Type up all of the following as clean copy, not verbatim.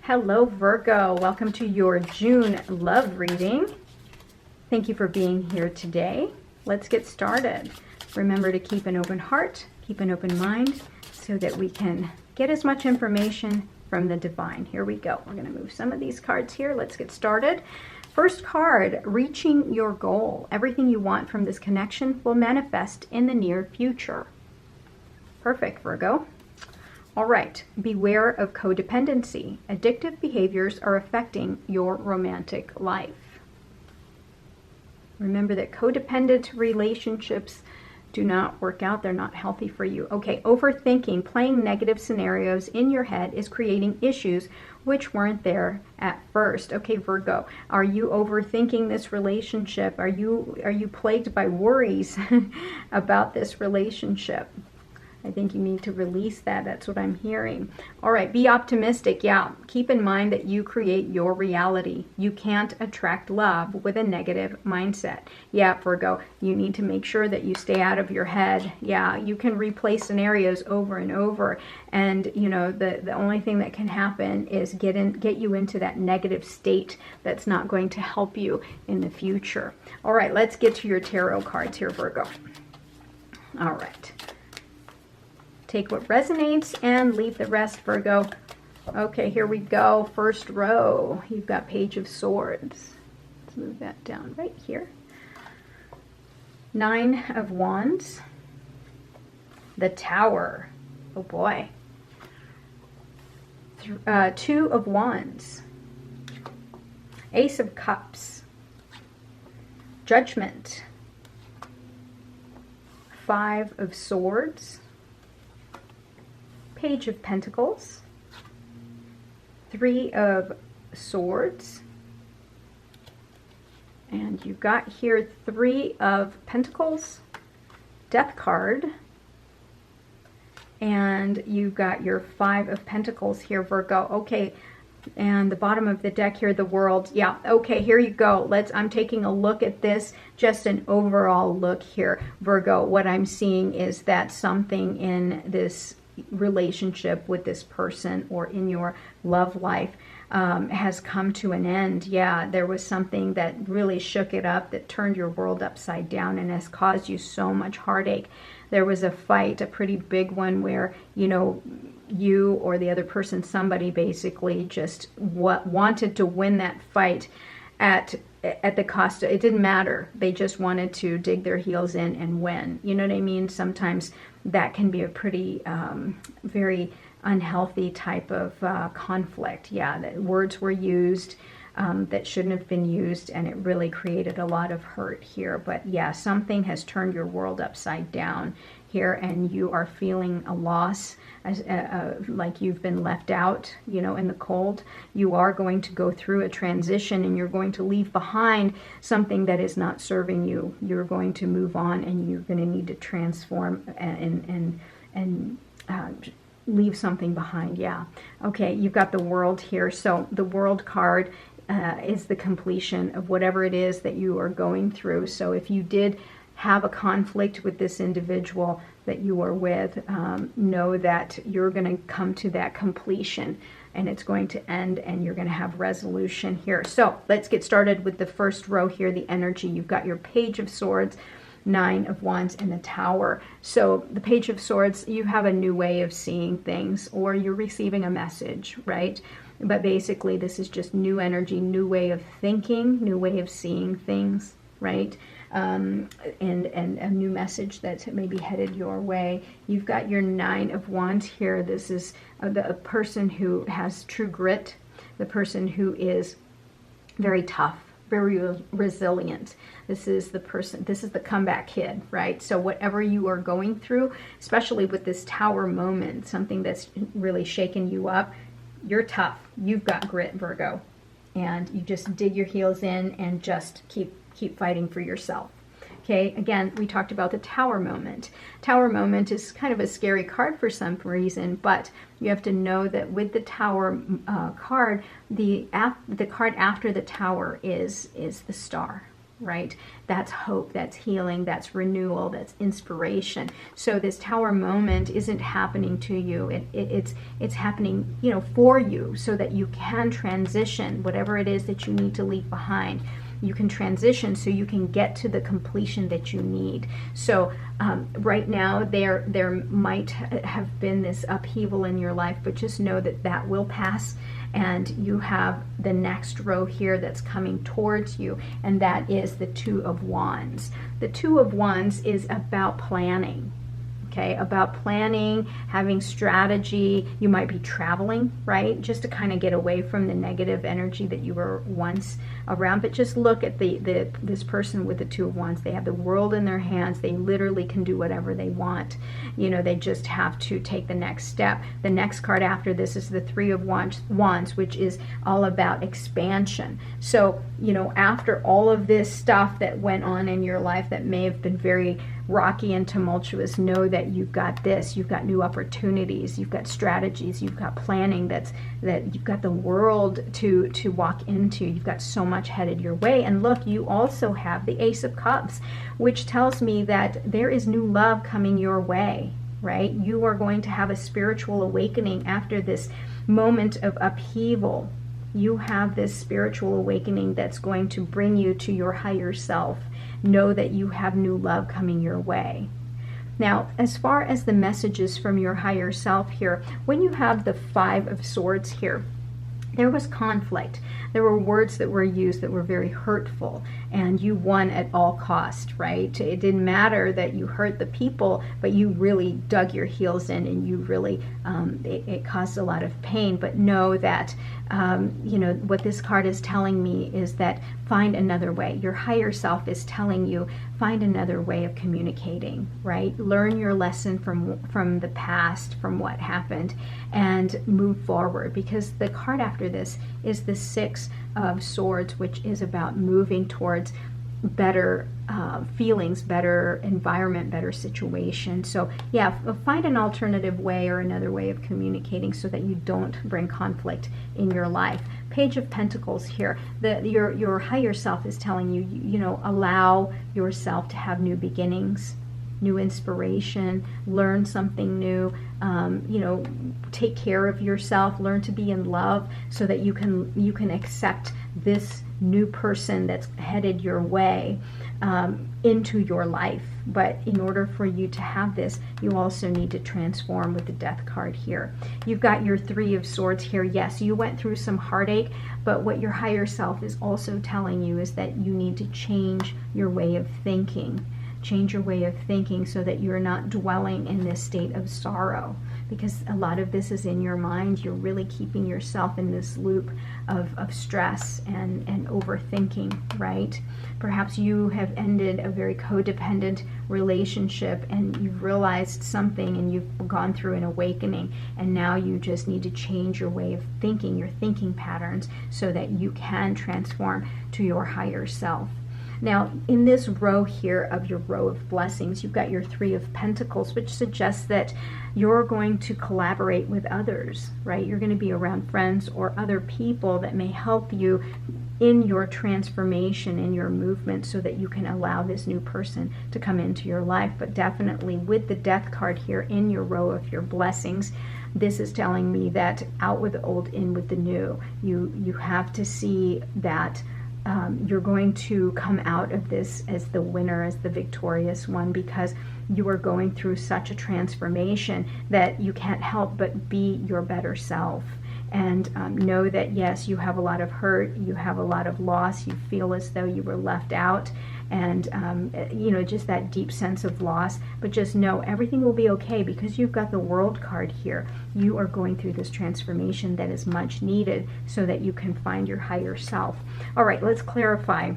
Hello, Virgo. Welcome to your June love reading. Thank you for being here today. Let's get started. Remember to keep an open heart, keep an open mind, so that we can get as much information from the divine. Here we go. We're going to move some of these cards here. Let's get started. First card, reaching your goal. Everything you want from this connection will manifest in the near future. Perfect, Virgo. All right, beware of codependency. Addictive behaviors are affecting your romantic life. Remember that codependent relationships do not work out. They're not healthy for you. Okay, overthinking, playing negative scenarios in your head is creating issues which weren't there at first. Okay, Virgo, are you overthinking this relationship? Are you plagued by worries about this relationship? I think you need to release that. That's what I'm hearing. All right, be optimistic. Yeah, keep in mind that you create your reality. You can't attract love with a negative mindset. Yeah, Virgo, you need to make sure that you stay out of your head. Yeah, you can replay scenarios over and over. And, you know, the only thing that can happen is get you into that negative state that's not going to help you in the future. All right, let's get to your tarot cards here, Virgo. All right. Take what resonates and leave the rest, Virgo. Okay, here we go. First row. You've got Page of Swords. Let's move that down right here. Nine of Wands. The Tower. Oh boy. Two of Wands. Ace of Cups. Judgment. Five of Swords. Page of Pentacles, Three of Swords, and you've got here Three of Pentacles, Death card, and you've got your Five of Pentacles here, Virgo. Okay, and the bottom of the deck here, the World. Yeah, okay, here you go. I'm taking a look at this, just an overall look here, Virgo. What I'm seeing is that something in this relationship with this person or in your love life has come to an end. Yeah, there was something that really shook it up, that turned your world upside down and has caused you so much heartache. There was a fight, a pretty big one, where, you know, you or the other person, somebody basically just wanted to win that fight at the cost of, it didn't matter. They just wanted to dig their heels in and win. You know what I mean? Sometimes that can be a pretty, very unhealthy type of conflict. Yeah, that words were used that shouldn't have been used, and it really created a lot of hurt here. But yeah, something has turned your world upside down here, and you are feeling a loss, as like you've been left out, you know, in the cold. You are going to go through a transition, and you're going to leave behind something that is not serving you. You're going to move on, and you're going to need to transform and leave something behind. Yeah. Okay, you've got the World here. So the World card is the completion of whatever it is that you are going through. So if you did have a conflict with this individual that you are with, know that you're going to come to that completion, and it's going to end, and you're going to have resolution here. So let's get started with the first row here, the energy. You've got your Page of Swords, Nine of Wands, and the Tower. So the Page of Swords, you have a new way of seeing things, or you're receiving a message, right? But basically this is just new energy, new way of thinking, new way of seeing things, right? And a new message that's maybe headed your way. You've got your Nine of Wands here. This is the person who has true grit, the person who is very tough, very resilient. This is the person, this is the comeback kid, right? So whatever you are going through, especially with this Tower moment, something that's really shaken you up, you're tough. You've got grit, Virgo. And you just dig your heels in and just keep fighting for yourself. Okay, again, we talked about the Tower moment. Tower moment is kind of a scary card for some reason, but you have to know that with the Tower card, the card after the Tower is the Star. right? That's hope, that's healing, that's renewal, that's inspiration. So this Tower moment isn't happening to you. It's happening, you know, for you, so that you can transition whatever it is that you need to leave behind. You can transition so you can get to the completion that you need. So right now there might have been this upheaval in your life, but just know that that will pass. And you have the next row here that's coming towards you, and that is the Two of Wands. The Two of Wands is about planning. Okay, about planning, having strategy. You might be traveling, right? Just to kind of get away from the negative energy that you were once around. But just look at this person with the Two of Wands. They have the world in their hands. They literally can do whatever they want. You know, they just have to take the next step. The next card after this is the Three of Wands, which is all about expansion. So, you know, after all of this stuff that went on in your life that may have been very rocky and tumultuous, know that you've got this, you've got new opportunities, you've got strategies, you've got planning, that you've got the world to walk into. You've got so much headed your way. And look, you also have the Ace of Cups, which tells me that there is new love coming your way, right? You are going to have a spiritual awakening after this moment of upheaval. You have this spiritual awakening that's going to bring you to your higher self. Know that you have new love coming your way. Now, as far as the messages from your higher self here, when you have the Five of Swords here, there was conflict. There were words that were used that were very hurtful, and you won at all cost, right? It didn't matter that you hurt the people, but you really dug your heels in, and you really, it caused a lot of pain. But know that, you know, what this card is telling me is that find another way. Your higher self is telling you, find another way of communicating, right? Learn your lesson from the past, from what happened, and move forward. Because the card after this is the Six of Swords, which is about moving towards better feelings, better environment, better situation. So yeah, find an alternative way or another way of communicating so that you don't bring conflict in your life. Page of Pentacles here. Your higher self is telling you, you know, allow yourself to have new beginnings, new inspiration, learn something new, you know, take care of yourself, learn to be in love so that you can accept this new person that's headed your way into your life. But in order for you to have this, you also need to transform with the Death card here. You've got your Three of Swords here. Yes, you went through some heartache, but what your higher self is also telling you is that you need to change your way of thinking. Change your way of thinking so that you're not dwelling in this state of sorrow, because a lot of this is in your mind. You're really keeping yourself in this loop of stress and overthinking, right? Perhaps you have ended a very codependent relationship and you've realized something and you've gone through an awakening, and now you just need to change your way of thinking, your thinking patterns, so that you can transform to your higher self. Now, in this row here of your row of blessings, you've got your Three of Pentacles, which suggests that you're going to collaborate with others, right? You're going to be around friends or other people that may help you in your transformation, in your movement, so that you can allow this new person to come into your life. But definitely with the Death card here in your row of your blessings, this is telling me that out with the old, in with the new. You have to see that you're going to come out of this as the winner, as the victorious one, because you are going through such a transformation that you can't help but be your better self. And know that, yes, you have a lot of hurt, you have a lot of loss, you feel as though you were left out, and you know, just that deep sense of loss. But just know everything will be okay, because you've got the World card here. You are going through this transformation that is much needed so that you can find your higher self. All right, let's clarify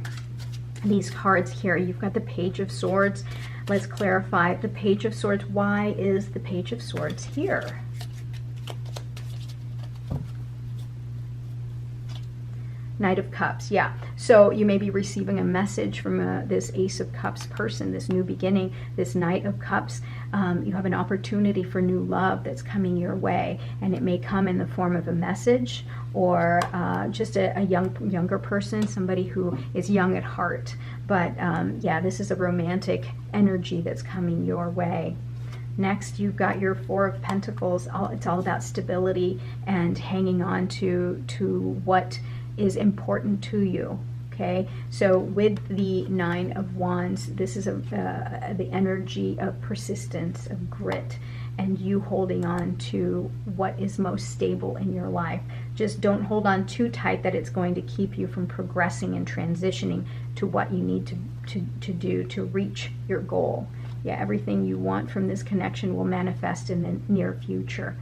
these cards here. You've got the Page of Swords. Let's clarify the Page of Swords. Why is the Page of Swords here? Knight of Cups, yeah. So you may be receiving a message from this Ace of Cups person, this new beginning, this Knight of Cups. You have an opportunity for new love that's coming your way, and it may come in the form of a message, or just a younger person, somebody who is young at heart. But yeah, this is a romantic energy that's coming your way. Next, you've got your Four of Pentacles. It's all about stability and hanging on to what is important to you. Okay, so with the Nine of Wands, this is the energy of persistence, of grit, and you holding on to what is most stable in your life. Just don't hold on too tight that it's going to keep you from progressing and transitioning to what you need to do to reach your goal. Yeah, everything you want from this connection will manifest in the near future,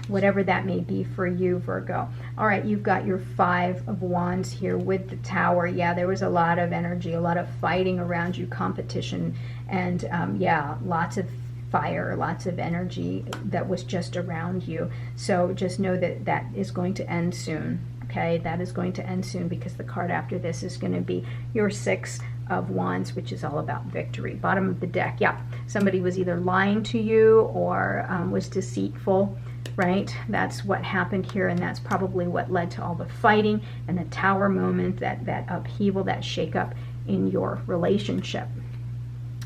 whatever that may be for you, Virgo. All right, you've got your Five of Wands here with the Tower. Yeah, there was a lot of energy, a lot of fighting around you, competition, and yeah, lots of fire, lots of energy that was just around you. So just know that that is going to end soon. Okay, that is going to end soon, because the card after this is going to be your Six of Wands, which is all about victory. Bottom of the deck. Yeah, somebody was either lying to you or was deceitful, right? That's what happened here, and that's probably what led to all the fighting and the Tower moment, that upheaval, that shakeup in your relationship.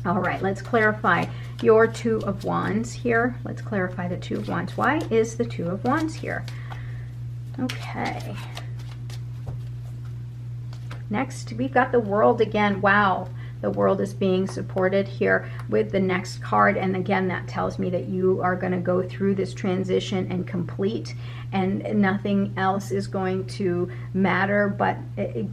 All right, let's clarify your Two of Wands here. Let's clarify the Two of Wands. Why is the Two of Wands here? Okay. Next, we've got the World again. Wow, the World is being supported here with the next card. And again, that tells me that you are going to go through this transition and complete, and nothing else is going to matter but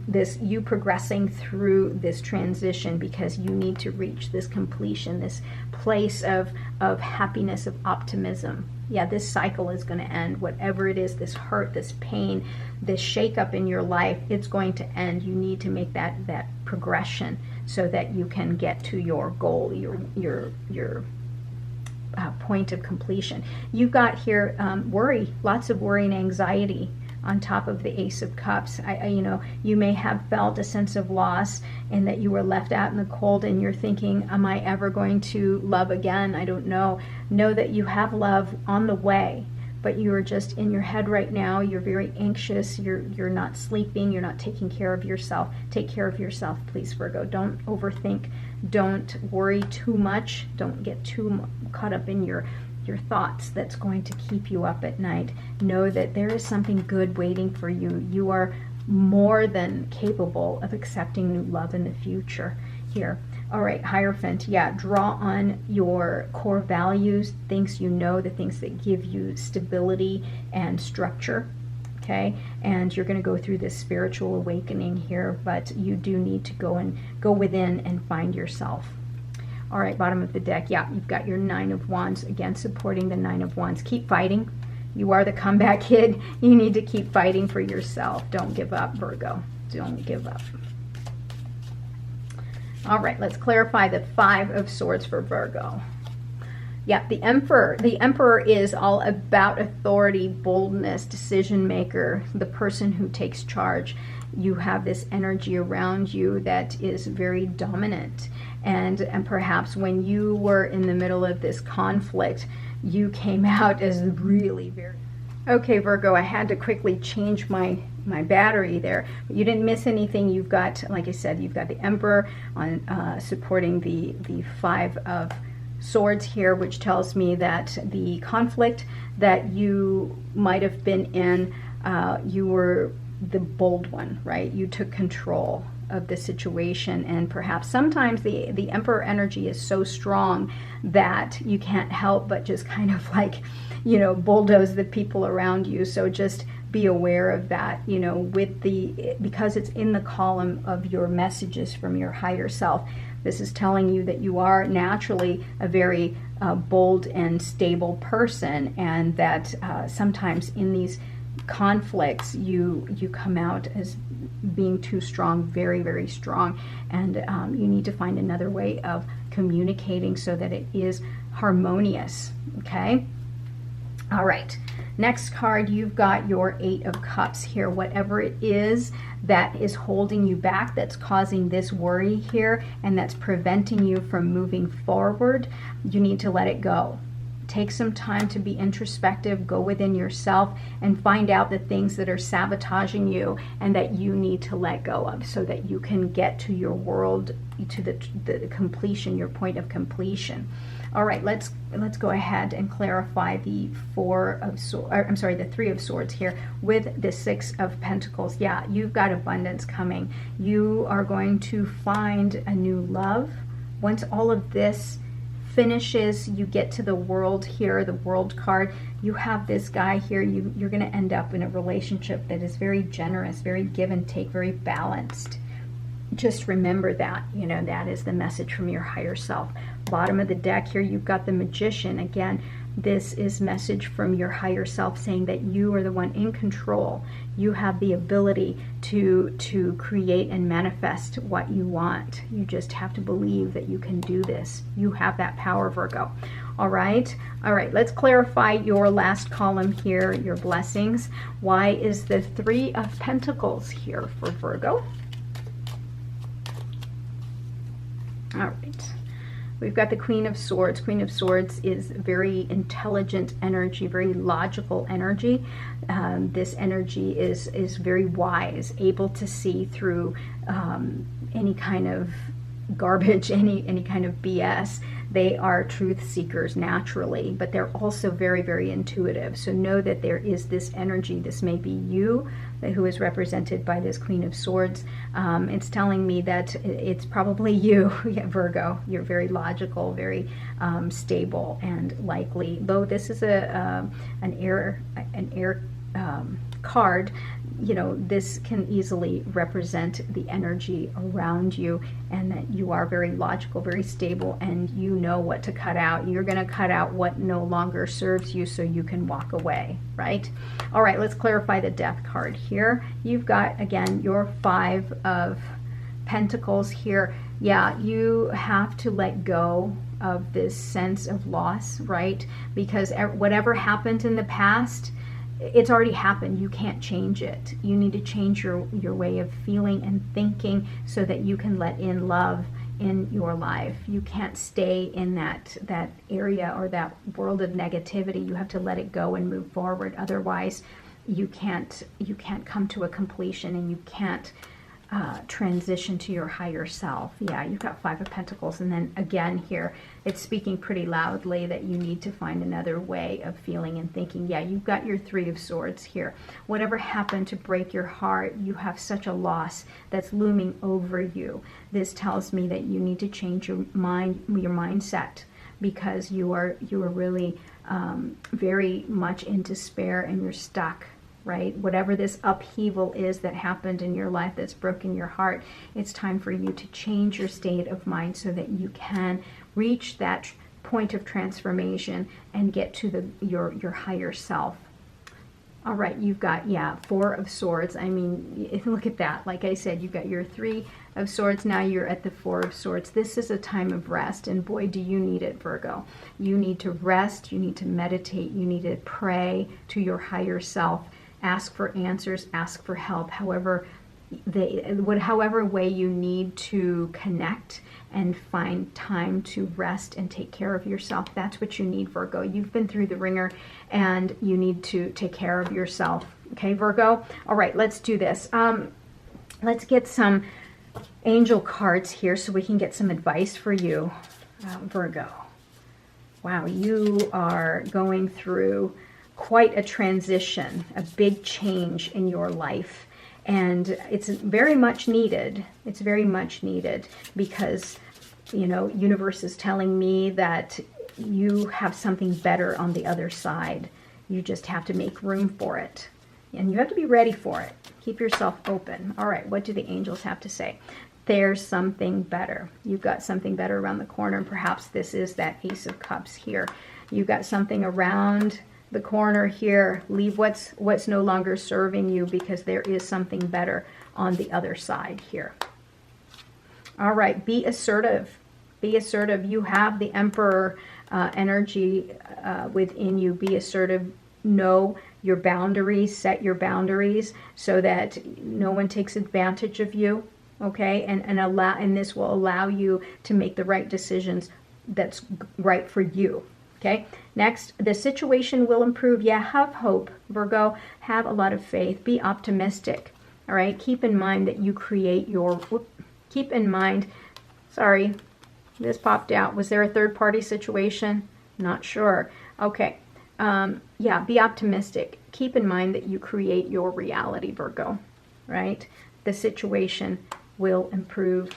this, you progressing through this transition, because you need to reach this completion, this place of happiness, of optimism. Yeah, this cycle is going to end. Whatever it is, this hurt, this pain, this shakeup in your life, it's going to end. You need to make that progression so that you can get to your goal, your point of completion. You've got here worry, lots of worry and anxiety on top of the Ace of Cups. You know, you may have felt a sense of loss and that you were left out in the cold, and you're thinking, am I ever going to love again? I don't know. Know that you have love on the way, but you are just in your head right now. You're very anxious. You're not sleeping. You're not taking care of yourself. Take care of yourself, please, Virgo. Don't overthink. Don't worry too much. Don't get too caught up in your thoughts that's going to keep you up at night. Know that there is something good waiting for you. You are more than capable of accepting new love in the future here. All right, Hierophant. Yeah, draw on your core values, things you know, the things that give you stability and structure. Okay, and you're going to go through this spiritual awakening here, but you do need to go within and find yourself. All right, bottom of the deck. Yeah, you've got your Nine of Wands, again, supporting the Nine of Wands. Keep fighting. You are the comeback kid. You need to keep fighting for yourself. Don't give up, Virgo. Don't give up. All right, let's clarify the Five of Swords for Virgo. Yeah, the Emperor. The Emperor is all about authority, boldness, decision maker, the person who takes charge. You have this energy around you that is very dominant. And perhaps when you were in the middle of this conflict, you came out as really very... Okay, Virgo, I had to quickly change my battery there. But you didn't miss anything. You've got, like I said, you've got the Emperor on supporting the Five of Swords here, which tells me that the conflict that you might have been in, you were the bold one, right? You took control of the situation, and perhaps sometimes the Emperor energy is so strong that you can't help but just kind of like, you know, bulldoze the people around you. So just be aware of that, you know, with because it's in the column of your messages from your higher self. This is telling you that you are naturally a very bold and stable person, and that sometimes in these conflicts you come out as being too strong, very, very strong, and you need to find another way of communicating so that it is harmonious. Okay, all right, next card, you've got your Eight of Cups here. Whatever it is that is holding you back, that's causing this worry here, and that's preventing you from moving forward, you need to let it go. Take some time to be introspective, go within yourself and find out the things that are sabotaging you and that you need to let go of so that you can get to your world, to the completion, your point of completion. All right, let's go ahead and clarify the the Three of Swords here with the Six of Pentacles. Yeah, you've got abundance coming. You are going to find a new love. Once all of this finishes, you get to the World here, the World card. You have this guy here. You're going to end up in a relationship that is very generous, very give and take, very balanced. Just remember that, you know, that is the message from your higher self. Bottom of the deck here, you've got the Magician. Again, this is message from your higher self saying that you are the one in control. You have the ability to create and manifest what you want. You just have to believe that you can do this. You have that power, Virgo. All right, let's clarify your last column here, your blessings. Why is the Three of Pentacles here for Virgo? All right. We've got the Queen of Swords. Queen of Swords is very intelligent energy, very logical energy. This energy is very wise, able to see through any kind of garbage, any kind of BS. They are truth seekers naturally, but they're also very, very intuitive. So know that there is this energy. This may be you, who is represented by this Queen of Swords. It's telling me that it's probably you, yeah, Virgo. You're very logical, very stable, and likely. Though this is an air card, you know, this can easily represent the energy around you, and that you are very logical, very stable, and you know what to cut out. You're going to cut out what no longer serves you so you can walk away, right? All right, let's clarify the Death card here. You've got, again, your Five of Pentacles here. Yeah, you have to let go of this sense of loss, right? Because whatever happened in the past, it's already happened. You can't change it. You need to change your way of feeling and thinking so that you can let in love in your life. You can't stay in that area or that world of negativity. You have to let it go and move forward. Otherwise, you can't come to a completion, and you can't transition to your higher self. Yeah, you've got Five of Pentacles, and then again here, it's speaking pretty loudly that you need to find another way of feeling and thinking. Yeah, you've got your Three of Swords here. Whatever happened to break your heart, you have such a loss that's looming over you. This tells me that you need to change your mindset, because you are really very much in despair, and you're stuck. Right? Whatever this upheaval is that happened in your life that's broken your heart, it's time for you to change your state of mind so that you can reach that point of transformation and get to your higher self. All right, you've got, yeah, Four of Swords. I mean, look at that. Like I said, you've got your Three of Swords. Now you're at the Four of Swords. This is a time of rest, and boy, do you need it, Virgo. You need to rest. You need to meditate. You need to pray to your higher self. Ask for answers, ask for help, however way you need to connect and find time to rest and take care of yourself. That's what you need, Virgo. You've been through the ringer, and you need to take care of yourself. Okay, Virgo? All right, let's do this. Let's get some angel cards here so we can get some advice for you, Virgo. Wow, you are going through quite a transition, a big change in your life, and it's very much needed. It's very much needed, because, you know, universe is telling me that you have something better on the other side. You just have to make room for it, and you have to be ready for it. Keep yourself open. All right, what do the angels have to say? There's something better. You've got something better around the corner, and perhaps this is that Ace of Cups here. You've got something around the corner here. Leave what's no longer serving you, because there is something better on the other side here. All right, be assertive. Be assertive. You have the Emperor energy within you. Be assertive. Know your boundaries. Set your boundaries so that no one takes advantage of you. Okay, and this will allow you to make the right decisions that's right for you. Okay, next, the situation will improve. Yeah, have hope, Virgo. Have a lot of faith. Be optimistic. All right, keep in mind that you create your, keep in mind, sorry, this popped out. Was there a third-party situation? Not sure. Okay, yeah, be optimistic. Keep in mind that you create your reality, Virgo, right? The situation will improve.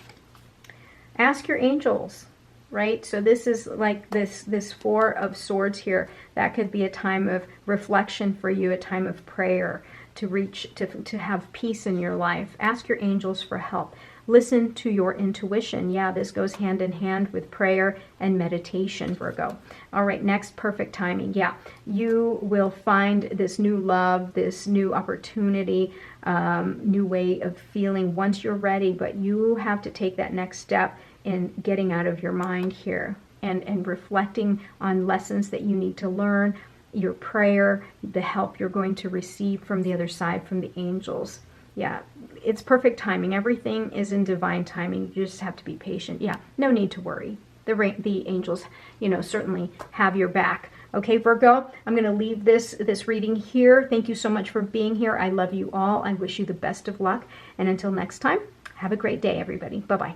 Ask your angels. Right? So this is like this Four of Swords here. That could be a time of reflection for you, a time of prayer to reach, to have peace in your life. Ask your angels for help. Listen to your intuition. Yeah, this goes hand in hand with prayer and meditation, Virgo. All right, next, perfect timing. Yeah, you will find this new love, this new opportunity, new way of feeling once you're ready, but you have to take that next step in getting out of your mind here and reflecting on lessons that you need to learn, your prayer, the help you're going to receive from the other side, from the angels. Yeah, it's perfect timing. Everything is in divine timing. You just have to be patient. Yeah, no need to worry. The angels, you know, certainly have your back. Okay, Virgo, I'm going to leave this reading here. Thank you so much for being here. I love you all. I wish you the best of luck. And until next time, have a great day, everybody. Bye-bye.